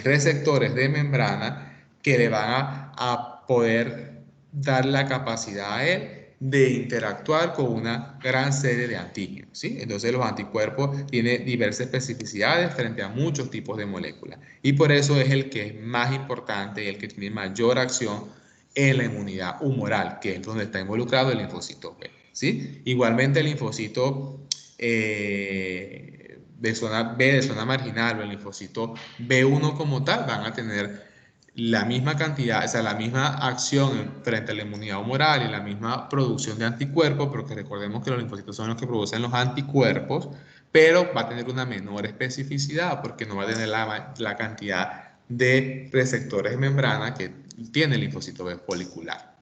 [SPEAKER 1] receptores de membrana que le van a poder dar la capacidad a él de interactuar con una gran serie de antígenos, ¿sí? Entonces los anticuerpos tienen diversas especificidades frente a muchos tipos de moléculas y por eso es el que es más importante y el que tiene mayor acción en la inmunidad humoral, que es donde está involucrado el linfocito B, ¿sí? Igualmente el linfocito de zona B, de zona marginal, o el linfocito B1 como tal, van a tener la misma cantidad, o sea, la misma acción frente a la inmunidad humoral y la misma producción de anticuerpos, porque recordemos que los linfocitos son los que producen los anticuerpos, pero va a tener una menor especificidad porque no va a tener la cantidad de receptores de membrana que tiene el linfocito B folicular.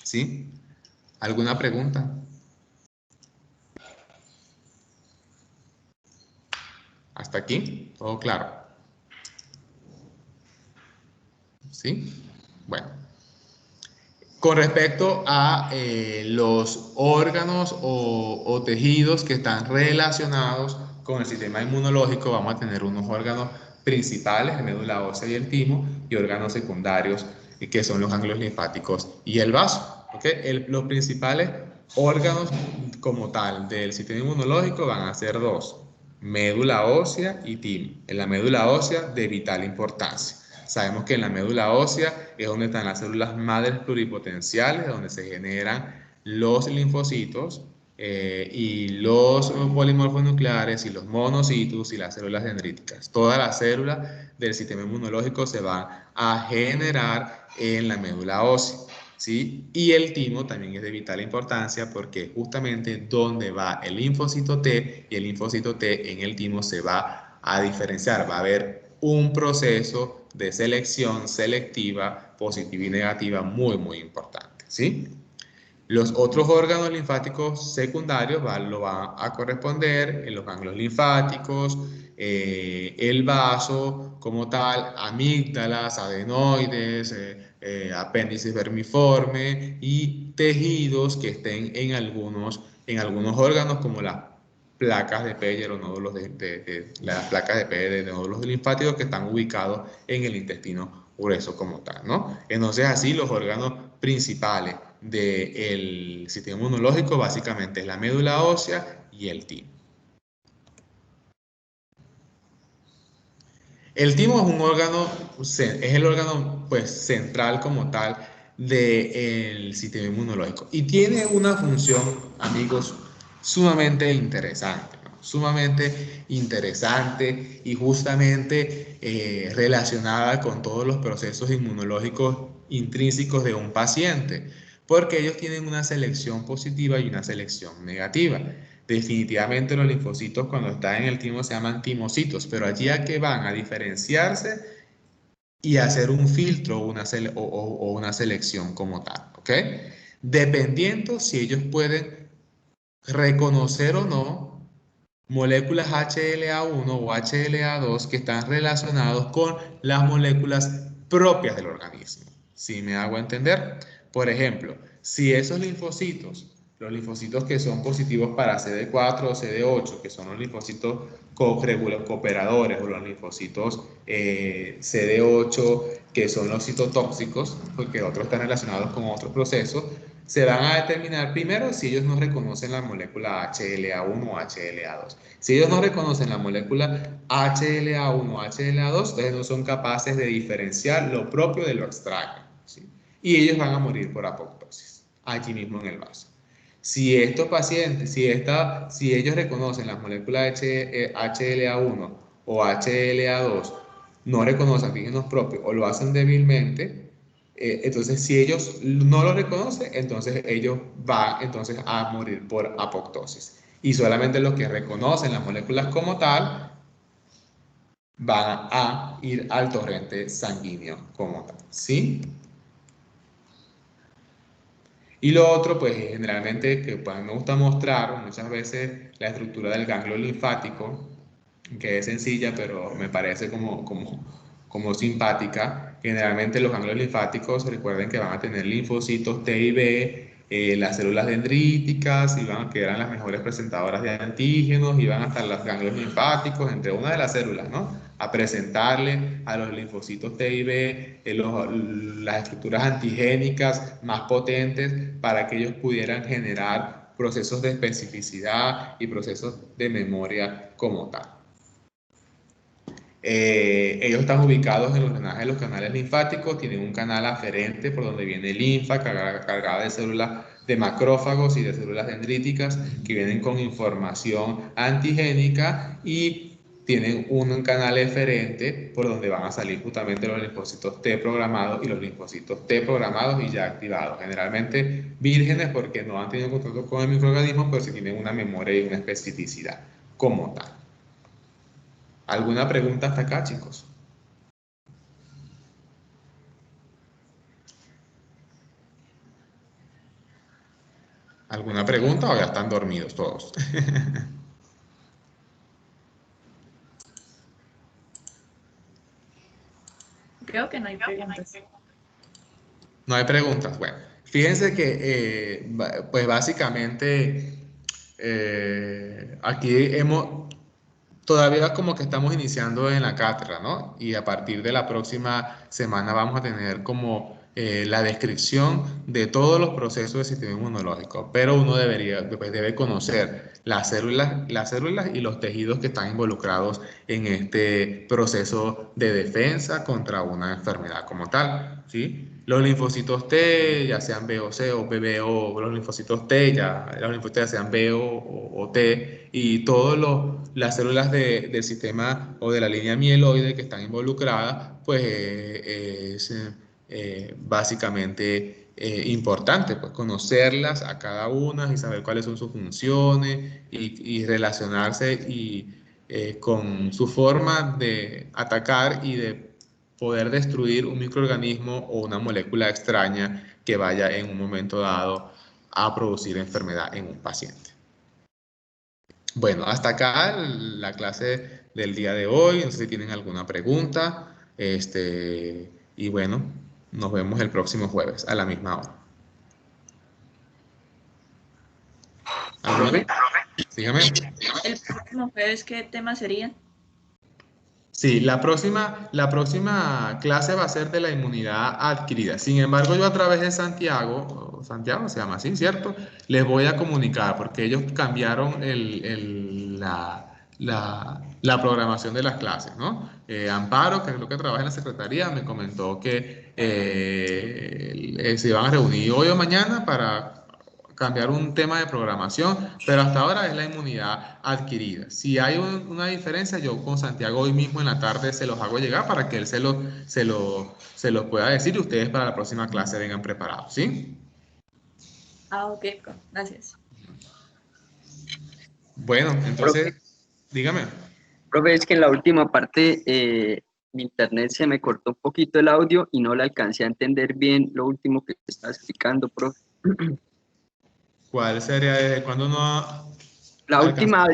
[SPEAKER 1] ¿Sí? ¿Alguna pregunta? ¿Hasta aquí? ¿Todo claro? ¿Sí? Bueno. Con respecto a los órganos o tejidos que están relacionados con el sistema inmunológico, vamos a tener unos órganos principales, la médula ósea y el timo, y órganos secundarios, que son los ganglios linfáticos y el vaso. ¿Okay? Los principales órganos como tal del sistema inmunológico van a ser dos, médula ósea y timo. En la médula ósea de vital importancia. Sabemos que en la médula ósea es donde están las células madres pluripotenciales, donde se generan los linfocitos y los polimorfos nucleares y los monocitos y las células dendríticas. Todas las células del sistema inmunológico se van a generar en la médula ósea, ¿sí? Y el timo también es de vital importancia porque justamente donde va el linfocito T y el linfocito T en el timo se va a diferenciar, va a haber un proceso de selección selectiva positiva y negativa muy importante, ¿sí? Los otros órganos linfáticos secundarios lo van a corresponder en los ganglios linfáticos, el vaso como tal, amígdalas, adenoides, apéndice vermiforme y tejidos que estén en algunos órganos como las placas de Peyer o nódulos las placas de Peyer de nódulos linfáticos que están ubicados en el intestino grueso como tal, ¿no? Entonces así los órganos principales del sistema inmunológico básicamente es la médula ósea y el timo. El timo es un órgano, es el órgano pues central como tal del sistema inmunológico y tiene una función, amigos, sumamente interesante, ¿no? Sumamente interesante y justamente relacionada con todos los procesos inmunológicos intrínsecos de un paciente, porque ellos tienen una selección positiva y una selección negativa. Definitivamente los linfocitos cuando están en el timo se llaman timocitos, pero allí a que van a diferenciarse y hacer un filtro o una selección como tal, ¿ok? Dependiendo si ellos pueden reconocer o no moléculas HLA1 o HLA2 que están relacionados con las moléculas propias del organismo. ¿Sí me hago entender? Por ejemplo, si esos linfocitos, los linfocitos que son positivos para CD4 o CD8, que son los linfocitos cooperadores o los linfocitos CD8, que son los citotóxicos, porque otros están relacionados con otros procesos, se van a determinar primero si ellos no reconocen la molécula HLA1 o HLA2. Si ellos no reconocen la molécula HLA1 o HLA2, entonces no son capaces de diferenciar lo propio de lo extraño, ¿sí? Y ellos van a morir por apoptosis, allí mismo en el vaso. Si estos pacientes, si ellos reconocen las moléculas HLA1 o HLA2, no reconocen antígenos propios o lo hacen débilmente, entonces si ellos no lo reconocen, entonces ellos van entonces a morir por apoptosis. Y solamente los que reconocen las moléculas como tal van a ir al torrente sanguíneo como tal, ¿sí? Y lo otro, pues generalmente, que pues, me gusta mostrar muchas veces la estructura del ganglio linfático, que es sencilla, pero me parece como simpática. Generalmente los ganglios linfáticos, recuerden que van a tener linfocitos T y B las células dendríticas, que eran las mejores presentadoras de antígenos, iban hasta los ganglios linfáticos, entre una de las células, ¿no? A presentarle a los linfocitos T y B las estructuras antigénicas más potentes para que ellos pudieran generar procesos de especificidad y procesos de memoria como tal. Ellos están ubicados en los drenajes de los canales linfáticos, tienen un canal aferente por donde viene linfa cargada de células de macrófagos y de células dendríticas que vienen con información antigénica, y tienen un canal eferente por donde van a salir justamente los linfocitos T programados y los linfocitos T programados y ya activados, generalmente vírgenes porque no han tenido contacto con el microorganismo, pero sí tienen una memoria y una especificidad como tal. ¿Alguna pregunta hasta acá, chicos? ¿Alguna pregunta o ya están dormidos todos?
[SPEAKER 6] Creo que no hay preguntas.
[SPEAKER 1] No hay preguntas. Bueno, fíjense que pues básicamente aquí todavía como que estamos iniciando en la cátedra, ¿no? Y a partir de la próxima semana vamos a tener como la descripción de todos los procesos del sistema inmunológico, pero uno debe conocer las células y los tejidos que están involucrados en este proceso de defensa contra una enfermedad como tal, ¿sí? Los linfocitos T, ya sean B o C o BB, los linfocitos T, los linfocitos ya sean B o T, y todas las células del sistema o de la línea mieloide que están involucradas, pues es básicamente importante, pues conocerlas a cada una y saber cuáles son sus funciones y relacionarse con su forma de atacar y de poder destruir un microorganismo o una molécula extraña que vaya en un momento dado a producir enfermedad en un paciente. Bueno, hasta acá la clase del día de hoy. No sé si tienen alguna pregunta. Y bueno, nos vemos el próximo jueves a la misma hora.
[SPEAKER 4] ¿Profe?
[SPEAKER 1] Dígame.
[SPEAKER 6] ¿El próximo jueves qué tema sería?
[SPEAKER 1] Sí, la próxima clase va a ser de la inmunidad adquirida. Sin embargo, yo a través de Santiago se llama así, ¿cierto? Les voy a comunicar porque ellos cambiaron la programación de las clases, ¿no? Amparo, que creo que trabaja en la secretaría, me comentó que se iban a reunir hoy o mañana para cambiar un tema de programación, pero hasta ahora es la inmunidad adquirida. Si hay una diferencia, yo con Santiago hoy mismo en la tarde se los hago llegar para que él se los pueda decir y ustedes para la próxima clase vengan preparados, ¿sí?
[SPEAKER 6] Ah, ok, gracias.
[SPEAKER 1] Bueno, entonces, dígame.
[SPEAKER 4] Profe, es que en la última parte mi internet se me cortó un poquito el audio y no le alcancé a entender bien lo último que estaba explicando, profe.
[SPEAKER 1] ¿Cuál sería? ¿Desde cuándo no?
[SPEAKER 4] La última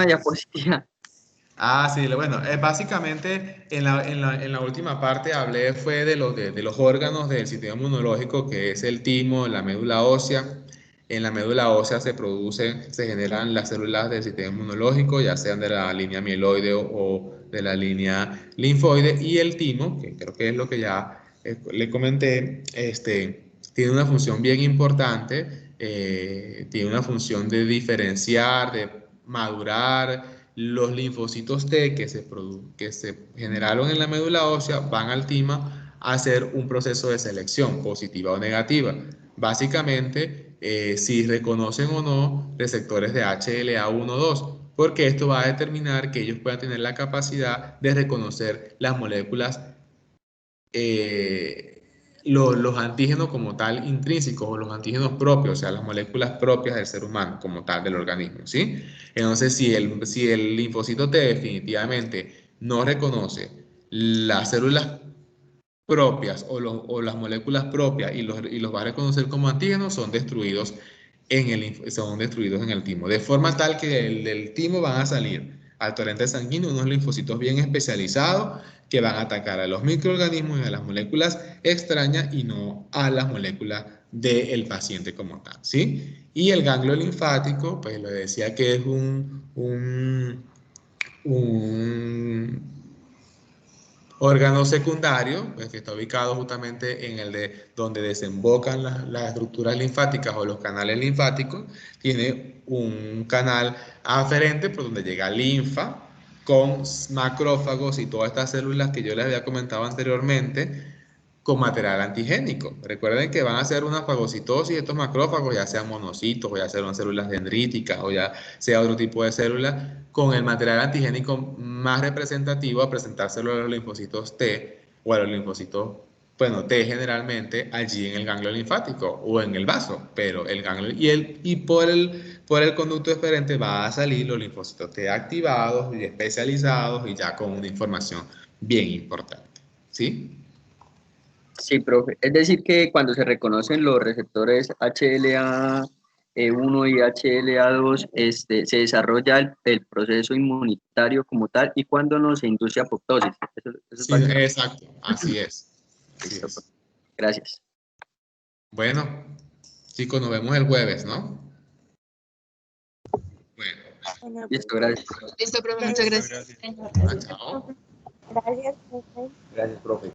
[SPEAKER 4] diapositiva.
[SPEAKER 1] Ah, sí, bueno, básicamente en la última parte hablé fue de los órganos del sistema inmunológico, que es el timo, la médula ósea. En la médula ósea se generan las células del sistema inmunológico, ya sean de la línea mieloide o de la línea linfoide, y el timo, que creo que es lo que ya le comenté, tiene una función bien importante, tiene una función de diferenciar, de madurar. Los linfocitos T que se generaron en la médula ósea van al timo a hacer un proceso de selección, positiva o negativa. Básicamente, si reconocen o no receptores de HLA1-2, porque esto va a determinar que ellos puedan tener la capacidad de reconocer las moléculas, los antígenos como tal intrínsecos o los antígenos propios, o sea, las moléculas propias del ser humano como tal del organismo, ¿sí? Entonces, si el linfocito T definitivamente no reconoce las células propias o las moléculas propias y los va a reconocer como antígenos, son destruidos en el timo. De forma tal que del timo van a salir al torrente sanguíneo unos linfocitos bien especializados que van a atacar a los microorganismos y a las moléculas extrañas y no a las moléculas del paciente como tal, ¿sí? Y el ganglio linfático, pues lo decía que es un órgano secundario, pues, que está ubicado justamente en el de donde desembocan las estructuras linfáticas o los canales linfáticos. Tiene un canal aferente por donde llega linfa con macrófagos y todas estas células que yo les había comentado anteriormente con material antigénico. Recuerden que van a hacer una fagocitosis estos macrófagos, ya sean monocitos o ya sean células dendríticas o ya sea otro tipo de células, con el material antigénico más representativo a presentárselo a los linfocitos T o a los linfocitos, bueno, T generalmente allí en el ganglio linfático o en el vaso, pero el ganglio y por el conducto eferente va a salir los linfocitos T activados y especializados y ya con una información bien importante, ¿sí?
[SPEAKER 4] Sí, profe. Es decir, que cuando se reconocen los receptores HLA-1 y HLA-2, se desarrolla el proceso inmunitario como tal y cuando no se induce apoptosis. Eso es
[SPEAKER 1] Sí,
[SPEAKER 4] básicamente.
[SPEAKER 1] exacto, así es. Así
[SPEAKER 4] Listo,
[SPEAKER 1] es.
[SPEAKER 4] profe. Gracias.
[SPEAKER 1] Bueno, chicos, nos vemos el jueves, ¿no? Bueno,
[SPEAKER 5] Bueno,
[SPEAKER 4] Listo, gracias.
[SPEAKER 7] Listo, profe, muchas gracias.
[SPEAKER 1] chao.
[SPEAKER 8] Gracias, profe.
[SPEAKER 4] Gracias, profe.